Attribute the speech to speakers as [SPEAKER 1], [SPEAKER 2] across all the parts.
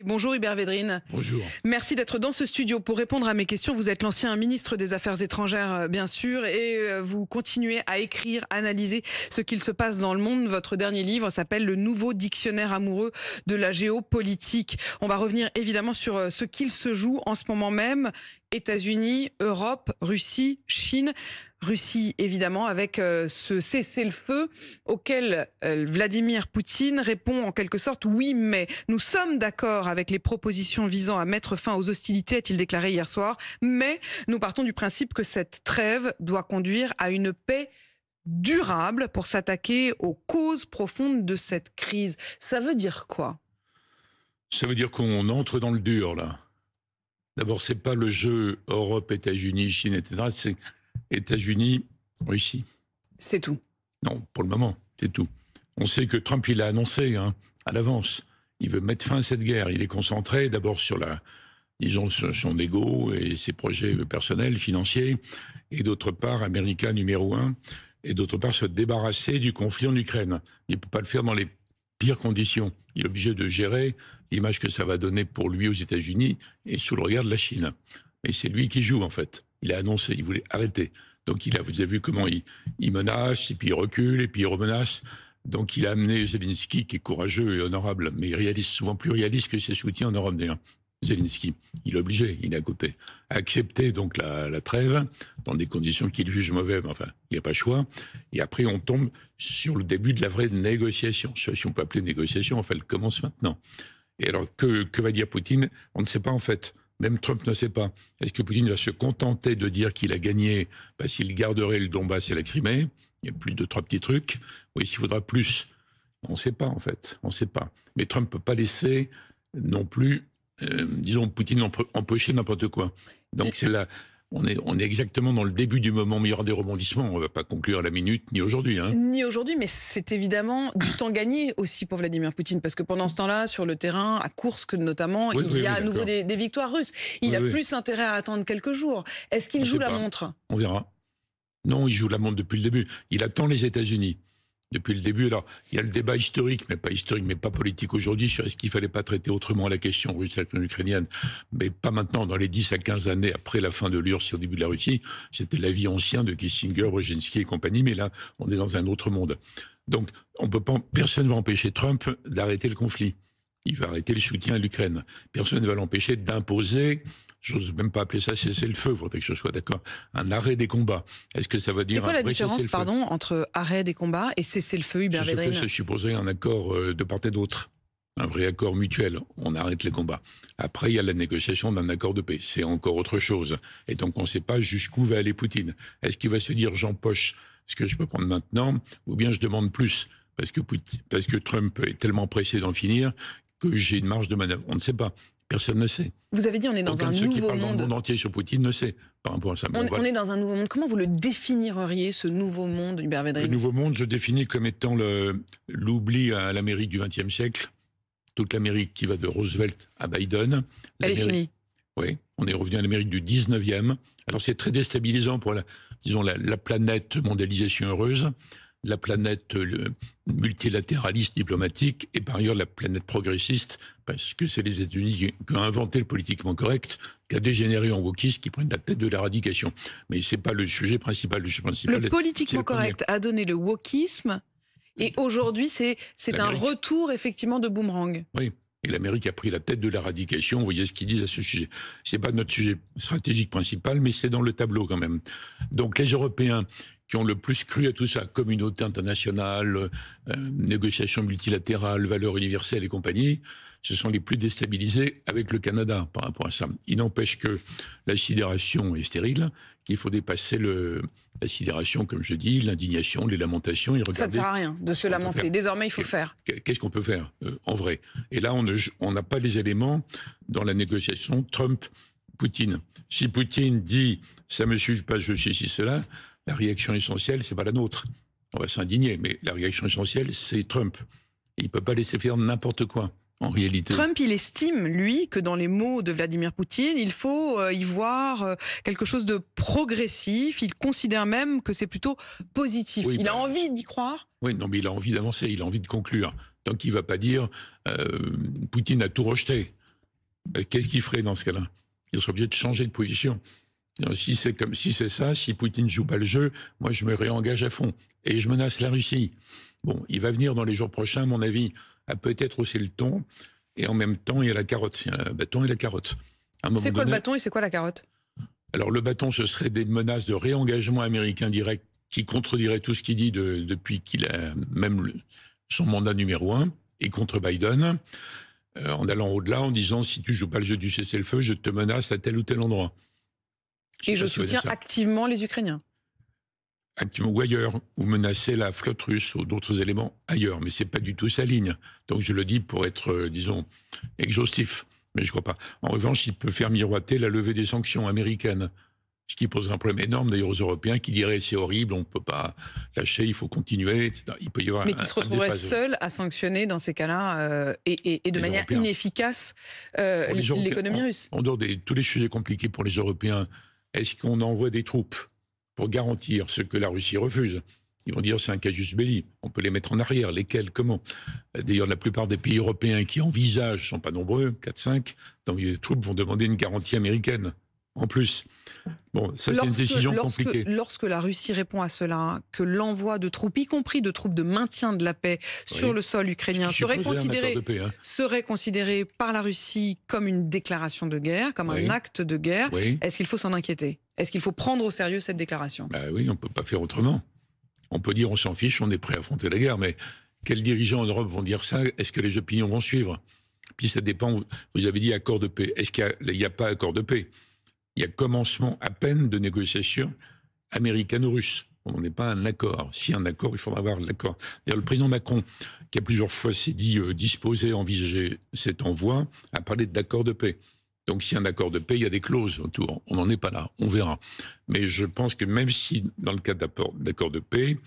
[SPEAKER 1] Bonjour Hubert Védrine.
[SPEAKER 2] Bonjour.
[SPEAKER 1] Merci d'être dans ce studio pour répondre à mes questions. Vous êtes l'ancien ministre des Affaires étrangères, bien sûr, et vous continuez à écrire, analyser ce qu'il se passe dans le monde. Votre dernier livre s'appelle Le nouveau dictionnaire amoureux de la géopolitique. On va revenir évidemment sur ce qu'il se joue en ce moment même. États-Unis, Europe, Russie, Chine. Russie, évidemment, avec ce cessez-le-feu auquel Vladimir Poutine répond en quelque sorte oui, mais nous sommes d'accord avec les propositions visant à mettre fin aux hostilités, a-t-il déclaré hier soir, mais nous partons du principe que cette trêve doit conduire à une paix durable pour s'attaquer aux causes profondes de cette crise. Ça veut dire quoi?
[SPEAKER 2] Ça veut dire qu'on entre dans le dur, là. D'abord, c'est pas le jeu Europe, États-Unis, Chine, etc. C'est États-Unis, Russie.
[SPEAKER 1] C'est tout.
[SPEAKER 2] Non, pour le moment, c'est tout. On sait que Trump, il a annoncé à l'avance. Il veut mettre fin à cette guerre. Il est concentré d'abord sur son ego et ses projets personnels, financiers, et d'autre part, Américain numéro 1, et d'autre part, se débarrasser du conflit en Ukraine. Il ne peut pas le faire dans les pires conditions. Il est obligé de gérer l'image que ça va donner pour lui aux États-Unis et sous le regard de la Chine. Mais c'est lui qui joue, en fait. Il a annoncé, il voulait arrêter. Donc vous avez vu comment il menace, et puis il recule, et puis il remenace. Donc il a amené Zelensky, qui est courageux et honorable, mais réaliste, souvent plus réaliste que ses soutiens en Europe d'ailleurs. Zelensky, il est obligé, il est à côté. Accepter donc la trêve, dans des conditions qu'il juge mauvaises, mais enfin, il n'y a pas le choix. Et après, on tombe sur le début de la vraie négociation. Je ne sais pas si on peut appeler négociation, enfin, elle commence maintenant. Et alors, que va dire Poutine? On ne sait pas en fait. Même Trump ne sait pas. Est-ce que Poutine va se contenter de dire qu'il a gagné parce qu'il garderait le Donbass et la Crimée? Il y a plus de 3 petits trucs. Oui, s'il faudra plus. On ne sait pas en fait. On ne sait pas. Mais Trump ne peut pas laisser non plus, disons, Poutine empocher n'importe quoi. Donc c'est là. On est exactement dans le début du moment où il y aura des rebondissements. On ne va pas conclure à la minute, ni aujourd'hui.
[SPEAKER 1] Ni aujourd'hui, mais c'est évidemment du temps gagné aussi pour Vladimir Poutine, parce que pendant ce temps-là, sur le terrain, à Kursk notamment, il y a à nouveau des victoires russes. Il a plus intérêt à attendre quelques jours. Est-ce qu'il joue la montre?
[SPEAKER 2] On verra. Non, il joue la montre depuis le début. Il attend les États-Unis. Depuis le début, alors, il y a le débat historique, mais pas politique aujourd'hui, sur est-ce qu'il ne fallait pas traiter autrement la question russo-ukrainienne, mais pas maintenant, dans les 10 à 15 années après la fin de l'URSS et au début de la Russie. C'était l'avis ancien de Kissinger, Brzezinski et compagnie, mais là, on est dans un autre monde. Donc, personne ne va empêcher Trump d'arrêter le conflit. Il va arrêter le soutien à l'Ukraine. Personne ne va l'empêcher d'imposer, j'ose même pas appeler ça cessez-le-feu, il faudrait que je sois d'accord, un arrêt des combats. Est-ce que ça va dire
[SPEAKER 1] c'est quoi la différence, pardon, entre arrêt des combats et cessez-le-feu, Hubert Védrine?
[SPEAKER 2] C'est supposer un accord de part et d'autre, un vrai accord mutuel. On arrête les combats. Après, il y a la négociation d'un accord de paix. C'est encore autre chose. Et donc, on ne sait pas jusqu'où va aller Poutine. Est-ce qu'il va se dire j'empoche ce que je peux prendre maintenant, ou bien je demande plus parce que Trump est tellement pressé d'en finir que j'ai une marge de manœuvre. On ne sait pas. Personne ne sait.
[SPEAKER 1] Vous avez dit on est dans un nouveau monde. Aucun de ceux qui parlent dans le
[SPEAKER 2] monde entier sur Poutine ne sait par rapport à ça.
[SPEAKER 1] On est dans un nouveau monde. Comment vous le définiriez, ce nouveau monde, Hubert Védrine?
[SPEAKER 2] Le nouveau monde, je définis comme étant l'oubli à l'Amérique du XXe siècle. Toute l'Amérique qui va de Roosevelt à Biden.
[SPEAKER 1] Elle est finie.
[SPEAKER 2] Oui, on est revenu à l'Amérique du 19e. Alors c'est très déstabilisant pour la planète mondialisation heureuse, la planète multilatéraliste diplomatique et par ailleurs la planète progressiste, parce que c'est les États-Unis qui ont inventé le politiquement correct, qui a dégénéré en wokistes qui prennent la tête de l'éradication. Mais c'est pas le sujet principal.
[SPEAKER 1] Le politiquement correct a donné le wokisme et aujourd'hui c'est un retour effectivement de boomerang.
[SPEAKER 2] Oui. Et l'Amérique a pris la tête de l'éradication. Vous voyez ce qu'ils disent à ce sujet. C'est pas notre sujet stratégique principal, mais c'est dans le tableau quand même. Donc les Européens qui ont le plus cru à tout ça, communauté internationale, négociations multilatérales, valeurs universelles et compagnie, ce sont les plus déstabilisés avec le Canada par rapport à ça. Il n'empêche que la sidération est stérile, qu'il faut dépasser la sidération, comme je dis, l'indignation, les lamentations.
[SPEAKER 1] Ça ne sert à rien de se lamenter. Désormais, il faut faire.
[SPEAKER 2] Qu'est-ce qu'on peut faire en vrai? Et là, on n'a pas les éléments dans la négociation Trump-Poutine. Si Poutine dit « ça ne me suffit pas, je suis ci, cela », la réaction essentielle, c'est pas la nôtre. On va s'indigner, mais la réaction essentielle, c'est Trump. Il ne peut pas laisser faire n'importe quoi, en réalité.
[SPEAKER 1] Trump, il estime, lui, que dans les mots de Vladimir Poutine, il faut y voir quelque chose de progressif. Il considère même que c'est plutôt positif. Il a envie d'y croire.
[SPEAKER 2] Oui, non, mais il a envie d'avancer, il a envie de conclure. Donc il ne va pas dire Poutine a tout rejeté. Qu'est-ce qu'il ferait dans ce cas-là? Il serait obligé de changer de position. Si c'est ça, si Poutine joue pas le jeu, moi je me réengage à fond et je menace la Russie. Bon, il va venir dans les jours prochains, à mon avis, à peut-être hausser le ton, et en même temps il y a la carotte, il y a le bâton et la carotte.
[SPEAKER 1] C'est quoi le bâton et c'est quoi la carotte?
[SPEAKER 2] Alors le bâton, ce serait des menaces de réengagement américain direct qui contredirait tout ce qu'il dit depuis qu'il a même son mandat numéro 1 et contre Biden, en allant au-delà, en disant si tu joues pas le jeu du cessez-le-feu, je te menace à tel ou tel endroit.
[SPEAKER 1] Et je soutiens activement les Ukrainiens.
[SPEAKER 2] Activement ou ailleurs, ou menacer la flotte russe ou d'autres éléments ailleurs. Mais c'est pas du tout sa ligne. Donc je le dis pour être, disons, exhaustif. Mais je crois pas. En revanche, il peut faire miroiter la levée des sanctions américaines. Ce qui poserait un problème énorme d'ailleurs aux Européens qui diraient c'est horrible, on ne peut pas lâcher, il faut continuer, etc. Il peut y avoir
[SPEAKER 1] mais qui se retrouveraient seuls à sanctionner dans ces cas-là et de manière Européens. Inefficace l'économie russe.
[SPEAKER 2] En dehors de tous les sujets compliqués pour les Européens, est-ce qu'on envoie des troupes pour garantir ce que la Russie refuse? Ils vont dire c'est un casus belli, on peut les mettre en arrière, lesquels, comment? D'ailleurs, la plupart des pays européens qui envisagent, ne sont pas nombreux, 4-5, donc les troupes vont demander une garantie américaine. En plus, bon, ça c'est une décision compliquée.
[SPEAKER 1] Lorsque la Russie répond à cela, que l'envoi de troupes, y compris de troupes de maintien de la paix sur le sol ukrainien, serait considéré par la Russie comme une déclaration de guerre, comme un acte de guerre, est-ce qu'il faut s'en inquiéter? Est-ce qu'il faut prendre au sérieux cette déclaration?
[SPEAKER 2] Oui, on ne peut pas faire autrement. On peut dire on s'en fiche, on est prêt à affronter la guerre, mais quels dirigeants en Europe vont dire ça? Est-ce que les opinions vont suivre? Puis ça dépend, vous avez dit accord de paix. Est-ce qu'il n'y a pas accord de paix? Il y a commencement à peine de négociations américano-russes. On n'est pas un accord. Si un accord, il faudra avoir l'accord. D'ailleurs, le président Macron, qui a plusieurs fois s'est dit disposé à envisager cet envoi, a parlé d'accord de paix. Donc, s'il y a un accord de paix, il y a des clauses autour. On n'en est pas là. On verra. Mais je pense que même si, dans le cas d'accord de paix,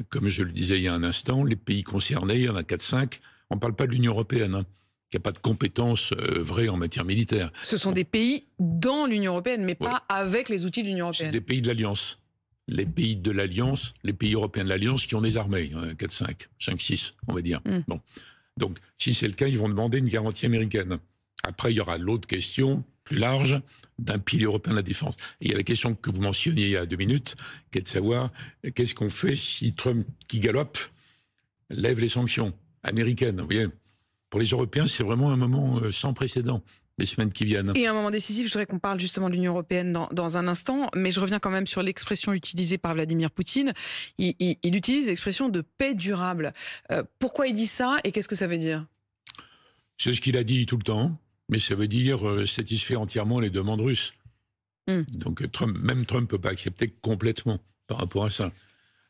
[SPEAKER 2] comme je le disais il y a un instant, les pays concernés, il y en a 4-5, on ne parle pas de l'Union européenne, hein, qui n'a pas de compétences vraies en matière militaire.
[SPEAKER 1] Ce sont des pays dans l'Union européenne, mais pas avec les outils de l'Union européenne.
[SPEAKER 2] C'est des pays de l'Alliance. Les pays de l'Alliance, les pays européens de l'Alliance qui ont des armées, 4-5, 5-6, on va dire. Bon. Donc, si c'est le cas, ils vont demander une garantie américaine. Après, il y aura l'autre question, plus large, d'un pilier européen de la défense. Et il y a la question que vous mentionniez il y a 2 minutes, qui est de savoir qu'est-ce qu'on fait si Trump, qui galope, lève les sanctions américaines. Vous voyez, pour les Européens, c'est vraiment un moment sans précédent, les semaines qui viennent.
[SPEAKER 1] Et un moment décisif, je voudrais qu'on parle justement de l'Union européenne dans un instant, mais je reviens quand même sur l'expression utilisée par Vladimir Poutine. Il utilise l'expression de paix durable. Pourquoi il dit ça et qu'est-ce que ça veut dire?
[SPEAKER 2] C'est ce qu'il a dit tout le temps, mais ça veut dire satisfaire entièrement les demandes russes. Donc même Trump ne peut pas accepter complètement par rapport à ça.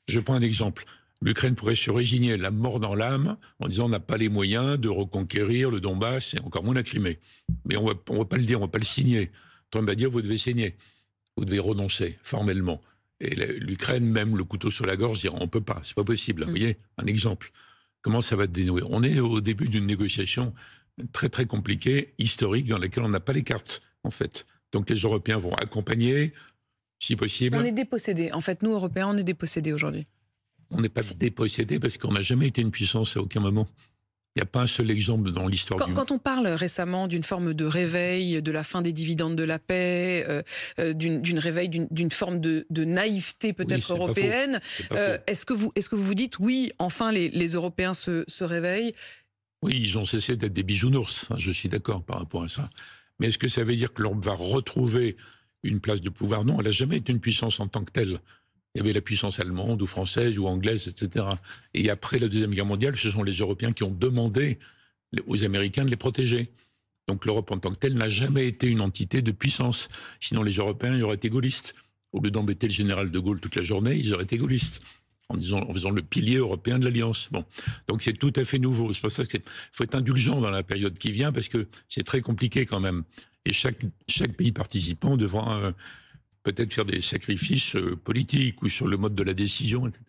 [SPEAKER 2] Je prends un exemple. L'Ukraine pourrait se résigner la mort dans l'âme en disant on n'a pas les moyens de reconquérir le Donbass et encore moins la Crimée. Mais on va pas le dire, on va pas le signer. Trump va dire vous devez signer, vous devez renoncer formellement. Et l'Ukraine, même le couteau sur la gorge, dira on peut pas, c'est pas possible. Vous voyez, un exemple. Comment ça va se dénouer? On est au début d'une négociation très très compliquée, historique, dans laquelle on n'a pas les cartes en fait. Donc les Européens vont accompagner, si possible.
[SPEAKER 1] On est dépossédés. En fait, nous Européens, on est dépossédés aujourd'hui.
[SPEAKER 2] On n'est pas dépossédé parce qu'on n'a jamais été une puissance à aucun moment. Il n'y a pas un seul exemple dans l'histoire du monde.
[SPEAKER 1] Quand on parle récemment d'une forme de réveil, de la fin des dividendes de la paix, d'une forme de naïveté peut-être européenne, est-ce que vous vous dites oui, enfin les Européens se réveillent?
[SPEAKER 2] Oui, ils ont cessé d'être des bisounours, je suis d'accord par rapport à ça. Mais est-ce que ça veut dire que l'Europe va retrouver une place de pouvoir? Non, elle n'a jamais été une puissance en tant que telle. Il y avait la puissance allemande ou française ou anglaise, etc. Et après la Deuxième Guerre mondiale, ce sont les Européens qui ont demandé aux Américains de les protéger. Donc l'Europe en tant que telle n'a jamais été une entité de puissance. Sinon les Européens, ils auraient été gaullistes. Au lieu d'embêter le général de Gaulle toute la journée, ils auraient été gaullistes. En faisant le pilier européen de l'Alliance. Bon. Donc c'est tout à fait nouveau. C'est pour ça qu'il faut être indulgent dans la période qui vient, parce que c'est très compliqué quand même. Et chaque pays participant devra peut-être faire des sacrifices politiques ou sur le mode de la décision, etc.